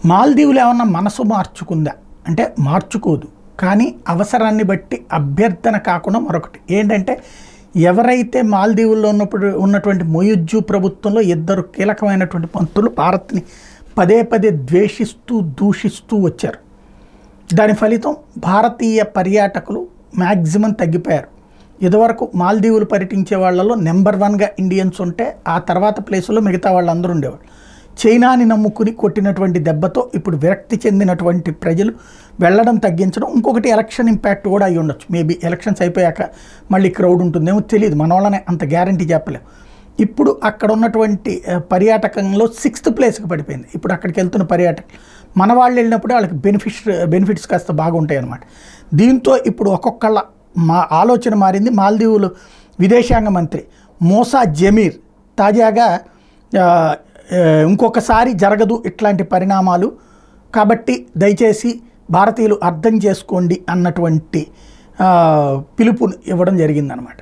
మాల్దీవులు ఏమన్నా మనసు మార్చుకుందా అంటే మార్చుకోదు. కానీ అవసరాన్ని బట్టి అభ్యర్థన కాకుండా మరొకటి ఏంటంటే, ఎవరైతే మాల్దీవుల్లో ఉన్నటువంటి మొయిజ్జు ప్రభుత్వంలో ఇద్దరు కీలకమైనటువంటి మంత్రులు భారత్ని పదే పదే ద్వేషిస్తూ దూషిస్తూ వచ్చారు. దాని ఫలితం భారతీయ పర్యాటకులు మ్యాక్సిమం తగ్గిపోయారు. ఇదివరకు మాల్దీవులు పర్యటించే వాళ్ళలో నెంబర్ 1గా ఇండియన్స్ ఉంటే ఆ తర్వాత ప్లేసుల్లో మిగతా వాళ్ళందరూ ఉండేవాళ్ళు. చైనాని నమ్ముకుని కొట్టినటువంటి దెబ్బతో ఇప్పుడు విరక్తి చెందినటువంటి ప్రజలు వెళ్ళడం తగ్గించడం, ఇంకొకటి ఎలక్షన్ ఇంపాక్ట్ కూడా అయ్యి ఉండొచ్చు. మేబీ ఎలక్షన్స్ అయిపోయాక మళ్ళీ క్రౌడ్ ఉంటుందేమో తెలియదు, మన వాళ్ళనే అంత గ్యారంటీ చెప్పలేము. ఇప్పుడు అక్కడ ఉన్నటువంటి పర్యాటకంలో 6th ప్లేస్కి పడిపోయింది. ఇప్పుడు అక్కడికి వెళ్తున్న పర్యాటకులు మన వాళ్ళు వెళ్ళినప్పుడు వాళ్ళకి బెనిఫిట్స్ కాస్త బాగుంటాయి అన్నమాట. దీంతో ఇప్పుడు ఒక్కొక్కళ్ళ ఆలోచన మారింది. మాల్దీవులు విదేశాంగ మంత్రి మోసా జమీర్ తాజాగా ఇంకొకసారి జరగదు ఇట్లాంటి పరిణామాలు, కాబట్టి దయచేసి భారతీయులు అర్థం చేసుకోండి అన్నటువంటి పిలుపుని ఇవ్వడం జరిగిందనమాట.